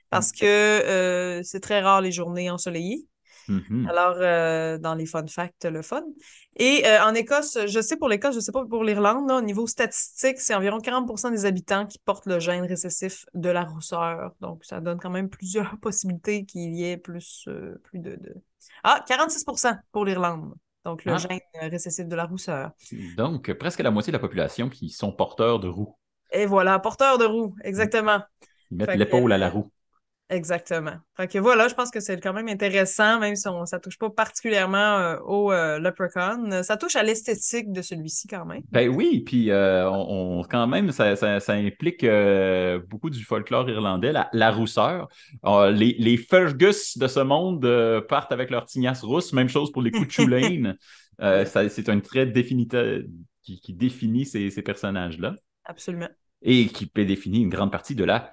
parce que c'est très rare les journées ensoleillées. Alors, dans les fun facts, le fun. Et en Écosse, je sais pour l'Écosse, je sais pas pour l'Irlande, là, au niveau statistique, c'est environ 40 % des habitants qui portent le gène récessif de la rousseur. Donc, ça donne quand même plusieurs possibilités qu'il y ait plus de... Ah, 46 % pour l'Irlande. Donc, le gène récessif de la rousseur. Donc, presque la moitié de la population qui sont porteurs de roux. Et voilà, porteurs de roux, exactement. Ils mettent l'épaule à la roue. Exactement. Fait que voilà, je pense que c'est quand même intéressant, même si ça touche pas particulièrement au Leprechaun. Ça touche à l'esthétique de celui-ci quand même. Ben oui, puis quand même, ça implique beaucoup du folklore irlandais, la rousseur. Les Fergus de ce monde partent avec leur tignasse rousse, même chose pour les Cuchulainn. C'est un trait qui définit ces personnages-là. Absolument. Et qui peut définir une grande partie de la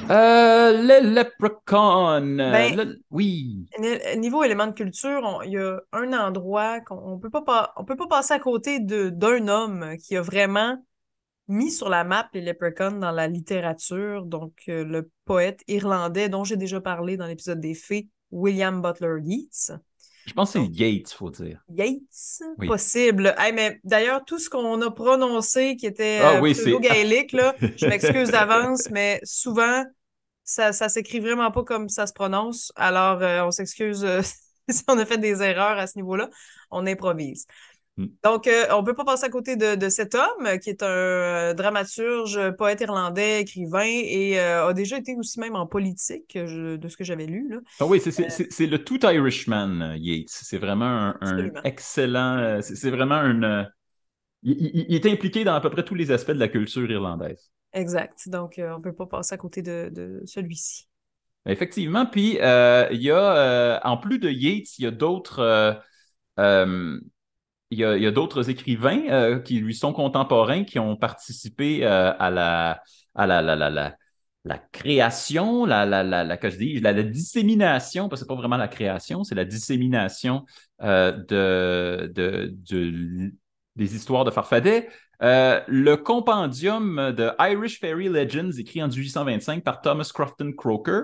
les Leprechauns. Oui. Niveau élément de culture, il y a un endroit qu'on peut pas passer à côté d'un homme qui a vraiment mis sur la map les Leprechauns dans la littérature. Donc, le poète irlandais dont j'ai déjà parlé dans l'épisode des Fées, William Butler Yeats. Je pense que c'est Yates, faut dire. Yates? Oui. Possible. Hey, mais d'ailleurs, tout ce qu'on a prononcé qui était pseudo-gaélique, là, je m'excuse d'avance, mais souvent, ça s'écrit vraiment pas comme ça se prononce. Alors, on s'excuse si on a fait des erreurs à ce niveau-là. On improvise. Donc, on peut pas passer à côté de cet homme qui est un dramaturge, poète irlandais, écrivain et a déjà été aussi même en politique, de ce que j'avais lu. Là. Ah oui, c'est le tout Irishman, Yates. C'est vraiment un excellent... C'est vraiment il est impliqué dans à peu près tous les aspects de la culture irlandaise. Exact. Donc, on peut pas passer à côté de celui-ci. Effectivement. Puis, il y a, en plus de Yeats, il y a d'autres euh, il y a d'autres écrivains qui lui sont contemporains qui ont participé à la création, que je dis, la dissémination, parce que c'est pas vraiment la création, c'est la dissémination des histoires de Farfadet. Le compendium de Irish Fairy Legends, écrit en 1825 par Thomas Crofton Croker,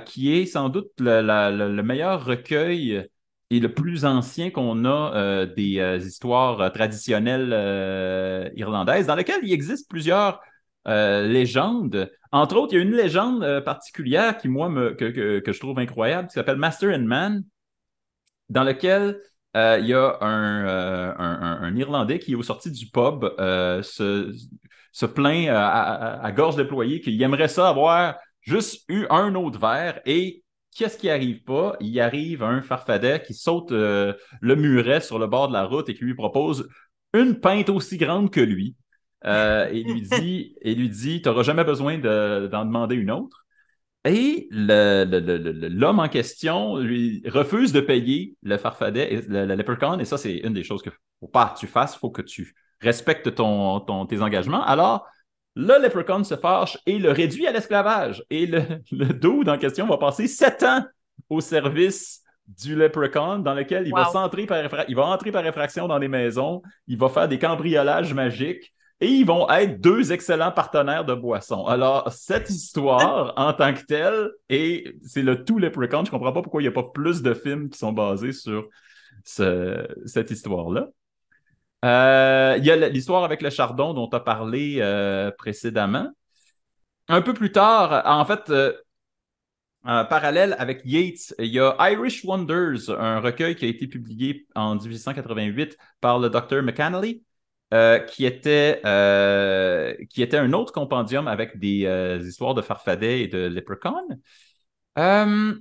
qui est sans doute le meilleur recueil et le plus ancien qu'on a des histoires traditionnelles irlandaises, dans lequel il existe plusieurs légendes. Entre autres, il y a une légende particulière qui, moi, que je trouve incroyable, qui s'appelle Master and Man, dans lequel il y a un Irlandais qui, au sorti du pub, se plaint à gorge déployée qu'il aimerait ça avoir juste eu un autre verre et qu'est-ce qui arrive pas? Il arrive un farfadet qui saute le muret sur le bord de la route et qui lui propose une pinte aussi grande que lui. Et lui dit, t'auras jamais besoin d'en demander une autre. Et l'homme en question lui refuse de payer le farfadet, le leprechaun, et ça, c'est une des choses qu'il ne faut pas que tu fasses, il faut que tu respectes tes engagements. Alors, le leprechaun se fâche et le réduit à l'esclavage. Et le dude en question va passer 7 ans au service du leprechaun, dans lequel il va Wow. il va entrer par effraction dans des maisons, il va faire des cambriolages magiques. Et ils vont être deux excellents partenaires de boisson. Alors, cette histoire, en tant que telle, et c'est le tout Leprechaun, je ne comprends pas pourquoi il n'y a pas plus de films qui sont basés sur cette histoire-là. Il y a l'histoire avec le chardon dont tu as parlé précédemment. Un peu plus tard, en fait, en parallèle avec Yeats, il y a Irish Wonders, un recueil qui a été publié en 1888 par le Dr. McAnally. Qui était un autre compendium avec des histoires de farfadets et de leprechauns. Euh,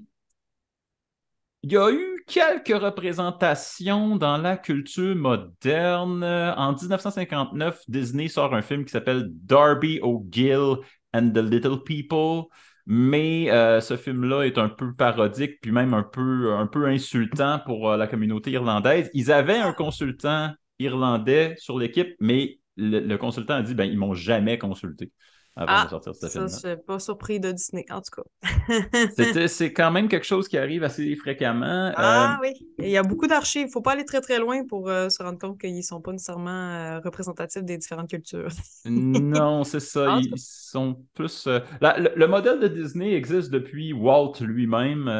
il y a eu quelques représentations dans la culture moderne. En 1959, Disney sort un film qui s'appelle Darby O'Gill and the Little People. Mais ce film-là est un peu parodique, puis même un peu insultant pour la communauté irlandaise. Ils avaient un consultant irlandais sur l'équipe, mais le consultant a dit ben ils m'ont jamais consulté avant de Ah, sortir ce ça, je film-là. suis pas surpris de Disney, en tout cas. C'est quand même quelque chose qui arrive assez fréquemment. Ah oui, il y a beaucoup d'archives. Faut pas aller très très loin pour se rendre compte qu'ils sont pas nécessairement représentatifs des différentes cultures. Non, c'est ça. En tout Ils sont plus. Le modèle de Disney existe depuis Walt lui-même.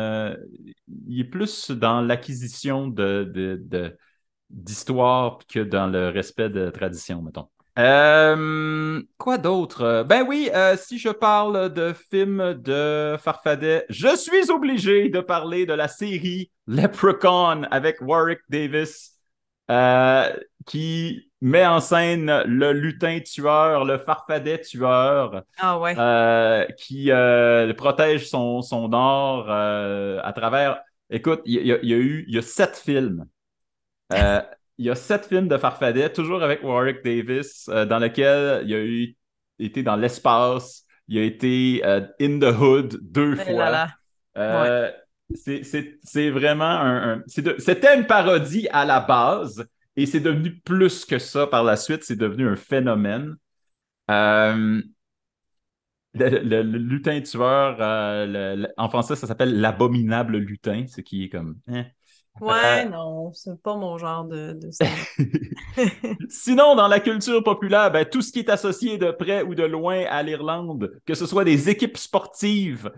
Il est plus dans l'acquisition d'histoire que dans le respect de tradition, mettons. Quoi d'autre? Ben oui, si je parle de films de Farfadet, je suis obligé de parler de la série Leprechaun avec Warwick Davis, euh, qui met en scène le lutin tueur, le Farfadet tueur, Ah ouais. qui protège son or à travers. Écoute, il y a 7 films. Euh, il y a 7 films de Farfadet, toujours avec Warwick Davis, dans lequel il a été dans l'espace, il a été in the hood 2 Eh là fois. là. Ouais. Euh, c'est vraiment c'était une parodie à la base et c'est devenu plus que ça par la suite. C'est devenu un phénomène. Euh, le lutin tueur, en français, ça s'appelle l'abominable lutin, ce qui est comme. Ouais, non, c'est pas mon genre de cinéma. Sinon, dans la culture populaire, ben, tout ce qui est associé de près ou de loin à l'Irlande, que ce soit des équipes sportives,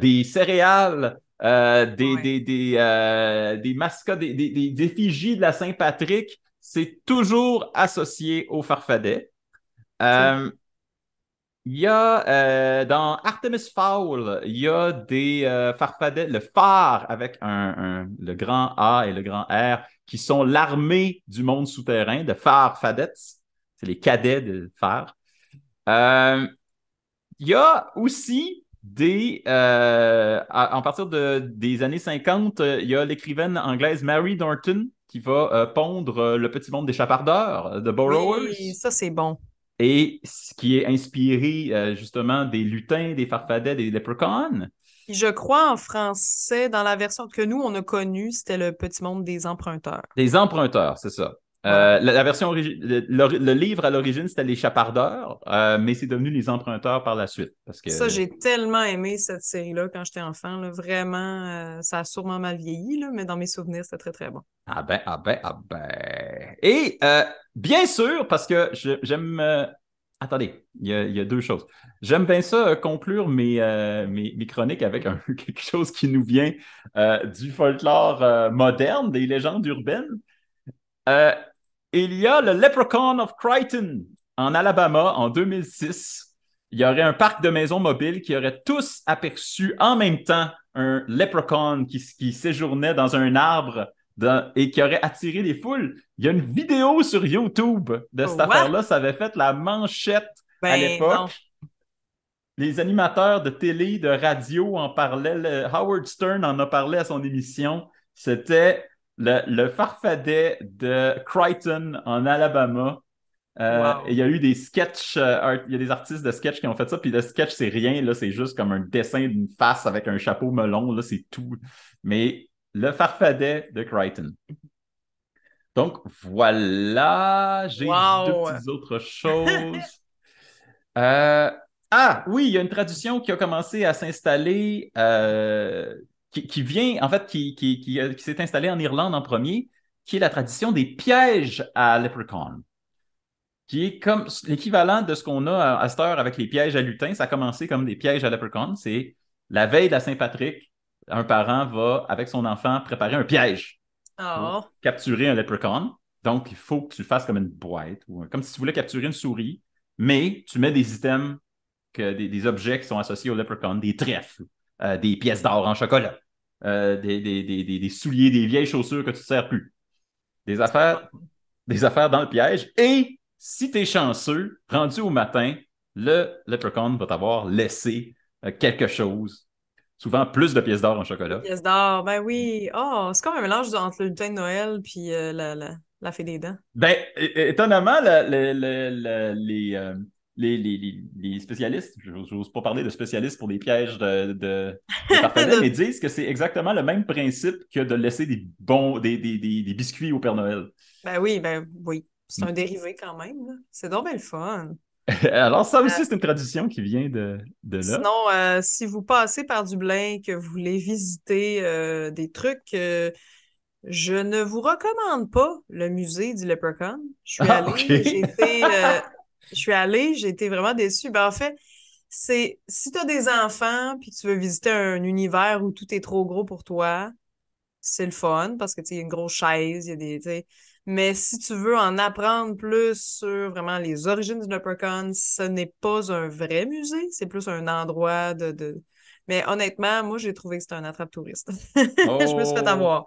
des céréales, Ouais. des mascottes, des effigies de la Saint-Patrick, c'est toujours associé au farfadet. Absolument. Euh, il y a dans Artemis Fowl, il y a des farfadets, le phare avec le grand A et le grand R, qui sont l'armée du monde souterrain de Farfadets. C'est les cadets de phare. Euh, il y a aussi en partir des années 50, il y a l'écrivaine anglaise Mary Norton qui va pondre Le Petit Monde des Chapardeurs de Oui, Burroughs ça c'est bon. et ce qui est inspiré justement des lutins, des farfadets, des leprechauns. Puis je crois en français, dans la version que nous, on a connue, c'était Le Petit Monde des Emprunteurs. Des emprunteurs, c'est ça. Voilà. La version le livre à l'origine, c'était Les Chapardeurs, mais c'est devenu Les Emprunteurs par la suite. Parce Ça, que. j'ai tellement aimé cette série-là quand j'étais enfant. Là. Vraiment, ça a sûrement mal vieilli, là, mais dans mes souvenirs, c'était très, très bon. Ah ben, ah ben, ah ben. Et bien sûr, parce que j'aime. Attendez, il y a deux choses. J'aime bien ça, conclure mes chroniques avec quelque chose qui nous vient du folklore moderne, des légendes urbaines. Euh, il y a le Leprechaun of Crichton en Alabama en 2006. Il y aurait un parc de maisons mobiles qui aurait tous aperçu en même temps un leprechaun qui séjournait dans un arbre et qui aurait attiré les foules. Il y a une vidéo sur YouTube de cette What? affaire-là. Ça avait fait la manchette à Ben non. l'époque. Les animateurs de télé, de radio en parlaient. Howard Stern en a parlé à son émission. C'était le farfadet de Crichton en Alabama. Il Wow. y a eu des sketchs, il y a des artistes de sketch qui ont fait ça, puis le sketch, c'est rien, là, c'est juste comme un dessin d'une face avec un chapeau melon, là, c'est tout. Mais le farfadet de Crichton. Donc, voilà, j'ai deux Wow. petites autres choses. Euh, ah, oui, il y a une tradition qui a commencé à s'installer, qui vient, en fait, qui s'est installée en Irlande en premier, qui est la tradition des pièges à Leprechaun, qui est comme l'équivalent de ce qu'on a à cette heure avec les pièges à lutins. Ça a commencé comme des pièges à Leprechaun. C'est la veille de la Saint-Patrick, un parent va, avec son enfant, préparer un piège pour Oh. capturer un Leprechaun. Donc, il faut que tu le fasses comme une boîte, ou comme si tu voulais capturer une souris, mais tu mets des items, des objets qui sont associés au Leprechaun, des trèfles, des pièces d'or en chocolat, des souliers, des vieilles chaussures que tu ne sers plus. Des affaires, des affaires dans le piège. Et si tu es chanceux, rendu au matin, le Leprechaun va t'avoir laissé quelque chose. Souvent plus de pièces d'or en Des chocolat. pièces d'or, ben oui. Oh, c'est comme un mélange entre le lutin de Noël puis la fée des dents. Ben, étonnamment, les spécialistes, j'ose pas parler de spécialistes pour des pièges de farfadet, mais disent que c'est exactement le même principe que de laisser des biscuits au Père Noël. Ben oui. C'est un dérivé quand même, là. C'est donc bien le fun. Alors, ça Euh, aussi, c'est une tradition qui vient de là. Sinon, si vous passez par Dublin, que vous voulez visiter des trucs, je ne vous recommande pas le musée du Leprechaun. Ah, OK. Je suis allée, j'ai été vraiment déçue. Ben, en fait, c'est si tu as des enfants puis tu veux visiter un univers où tout est trop gros pour toi, c'est le fun parce que tu sais, il y a une grosse chaise, il y a des. Tu sais. Mais si tu veux en apprendre plus sur vraiment les origines du Leprechaun, ce n'est pas un vrai musée, c'est plus un endroit de... Mais honnêtement, moi, j'ai trouvé que c'était un attrape-touriste. Je me suis fait Oh, avoir.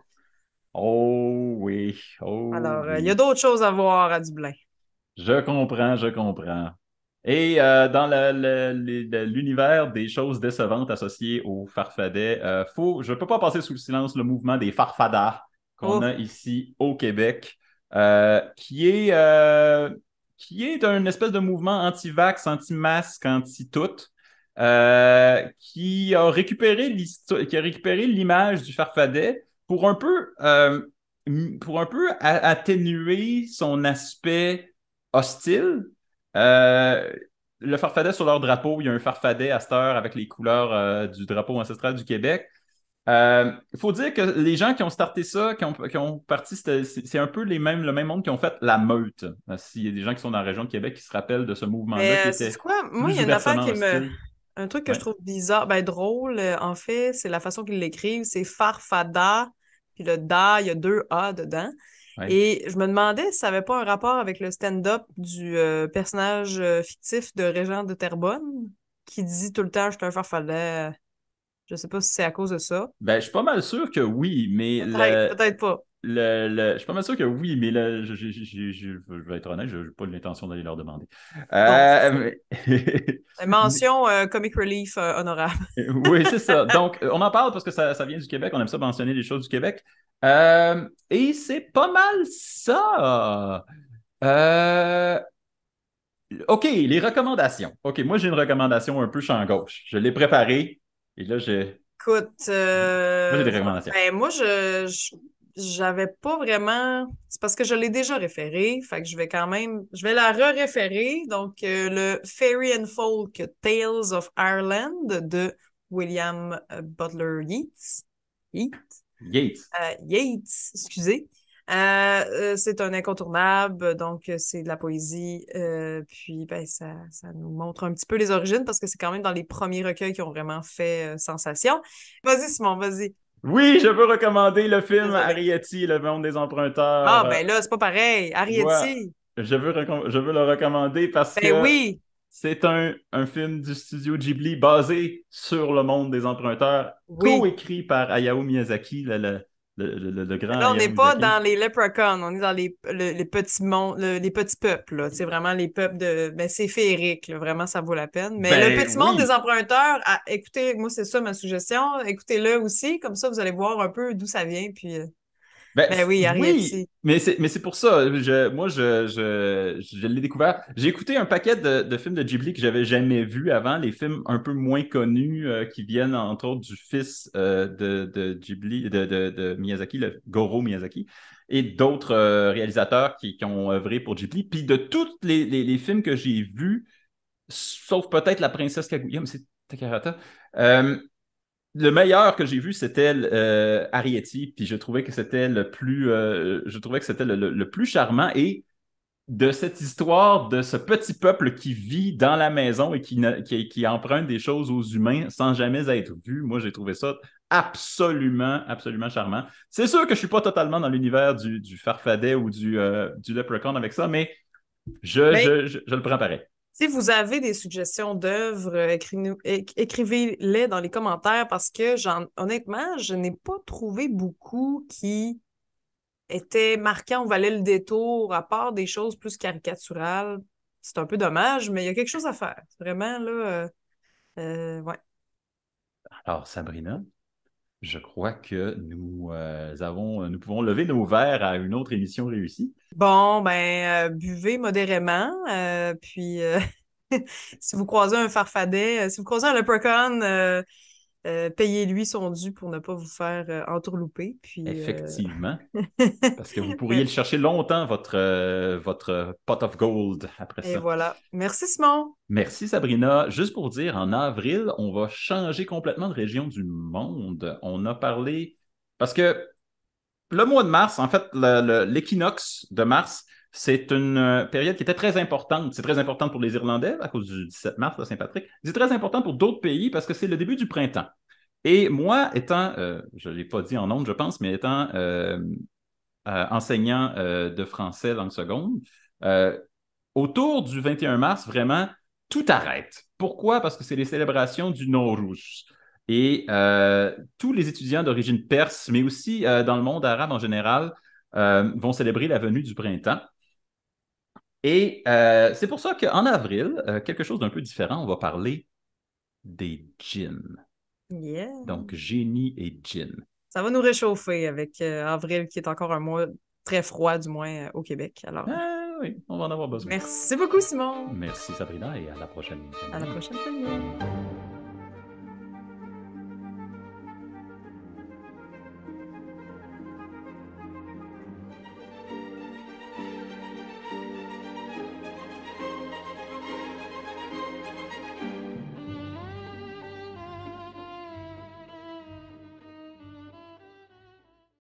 oh oui, oh Alors, il y a oui. d'autres choses à voir à Dublin. Je comprends, je comprends. Et dans l'univers des choses décevantes associées au farfadet, je ne peux pas passer sous le silence le mouvement des farfadas qu'on Oh, a ici au Québec, euh, qui est, euh, qui est un espèce de mouvement anti-vax, anti-masque, anti-tout, qui a récupéré l'image du farfadet pour un peu atténuer son aspect hostile. Euh, le farfadet sur leur drapeau, il y a un farfadet à cette heure avec les couleurs du drapeau ancestral du Québec. Il faut dire que les gens qui ont starté ça, qui ont parti, c'est un peu le même monde qui ont fait la meute. S'il y a des gens qui sont dans la région de Québec qui se rappellent de ce mouvement-là qui mais c'est était quoi? Moi, il y plus a une affaire ouvertement qui me... hostile. Un truc que je Ouais. trouve bizarre, ben drôle, en fait, c'est la façon qu'ils l'écrivent. C'est Farfada, puis le Da, il y a deux A dedans. Ouais. Et je me demandais si ça n'avait pas un rapport avec le stand-up du personnage fictif de Régent de Terrebonne, qui dit tout le temps « Je suis un farfadet ». Je sais pas si c'est à cause de ça. Ben, je suis pas mal sûr que oui, mais Peut-être, peut-être pas. je suis pas mal sûr que oui, mais je vais être honnête, je n'ai pas l'intention d'aller leur demander. Bon, c'est ça. Mais- Mention Comic Relief honorable. Oui, c'est ça. Donc, on en parle parce que ça vient du Québec. On aime ça mentionner les choses du Québec. Et c'est pas mal ça. Euh, OK, les recommandations. OK, moi, j'ai une recommandation un peu champ gauche. Je l'ai préparée et là, Écoute, Moi, j'ai des recommandations. ben moi, j'avais pas vraiment... C'est parce que je l'ai déjà référé, fait que je vais quand même... Je vais la re-référer. Donc, le Fairy and Folk Tales of Ireland de William Butler Yeats. Yates. Yeats, excusez. C'est un incontournable, donc c'est de la poésie. Puis ben, ça nous montre un petit peu les origines parce que c'est quand même dans les premiers recueils qui ont vraiment fait sensation. Vas-y, Simon, vas-y. Oui, je veux recommander le film Désolé. Arrietty, Le monde des emprunteurs. Ah, ben là, c'est pas pareil. Ouais, Arrietty. je veux le recommander parce Ben que oui. c'est un film du studio Ghibli basé sur le monde des emprunteurs, Oui. coécrit par Hayao Miyazaki, le grand Là, on Hayao n'est pas Miyazaki. dans les leprechauns, on est dans les petits mondes, les petits peuples, là. C'est vraiment les peuples de. Ben, c'est féerique, là. Vraiment, ça vaut la peine. Mais le Ben petit monde des oui, emprunteurs, écoutez, moi, c'est ça ma suggestion. Écoutez-le aussi, comme ça, vous allez voir un peu d'où ça vient. Puis, ben oui, oui, Arrietty. mais c'est pour ça. Je l'ai découvert. J'ai écouté un paquet de films de Ghibli que j'avais jamais vus avant, les films un peu moins connus qui viennent entre autres du fils de Ghibli, de Miyazaki, le Goro Miyazaki, et d'autres réalisateurs qui ont œuvré pour Ghibli. Puis de tous les films que j'ai vus, sauf peut-être La Princesse Kaguya, mais c'est Takahata. Le meilleur que j'ai vu, c'était Arrietty, puis je trouvais que c'était je trouvais que c'était le plus charmant et de cette histoire de ce petit peuple qui vit dans la maison et qui emprunte des choses aux humains sans jamais être vu. Moi, j'ai trouvé ça absolument charmant. C'est sûr que je suis pas totalement dans l'univers du Farfadet ou du Leprechaun avec ça, mais Ben, je le prends pareil. si vous avez des suggestions d'œuvres, écrivez-les dans les commentaires parce que, honnêtement, je n'ai pas trouvé beaucoup qui était marquant ou valait le détour, à part des choses plus caricaturales. C'est un peu dommage, mais il y a quelque chose à faire. Vraiment, là, ouais. Alors, Sabrina, je crois que nous pouvons lever nos verres à une autre émission réussie. Bon, ben, buvez modérément, puis si vous croisez un farfadet, si vous croisez un leprechaun, payez-lui son dû pour ne pas vous faire entourlouper, puis... Effectivement, parce que vous pourriez mais- le chercher longtemps, votre pot of gold après Et ça. voilà. Merci, Simon. Merci Sabrina. Juste pour dire, en avril, on va changer complètement de région du monde. On a parlé, parce que le mois de mars, en fait, l'équinoxe de mars, c'est une période qui était très importante. C'est très important pour les Irlandais à cause du 17 mars, de Saint-Patrick. C'est très important pour d'autres pays parce que c'est le début du printemps. Et moi, étant, je ne l'ai pas dit en ondes, je pense, mais étant enseignant de français dans le seconde, euh, autour du 21 mars, vraiment, tout arrête. Pourquoi? Parce que c'est les célébrations du Nowruz. Et tous les étudiants d'origine perse, mais aussi dans le monde arabe en général, vont célébrer la venue du printemps. Et c'est pour ça qu'en avril, quelque chose d'un peu différent, on va parler des djinns. Yeah. Donc, génie et djinns. Ça va nous réchauffer avec avril, qui est encore un mois très froid, du moins au Québec. Alors, Ah oui, on va en avoir besoin. merci beaucoup, Simon. Merci Sabrina et à la prochaine. À la prochaine fois.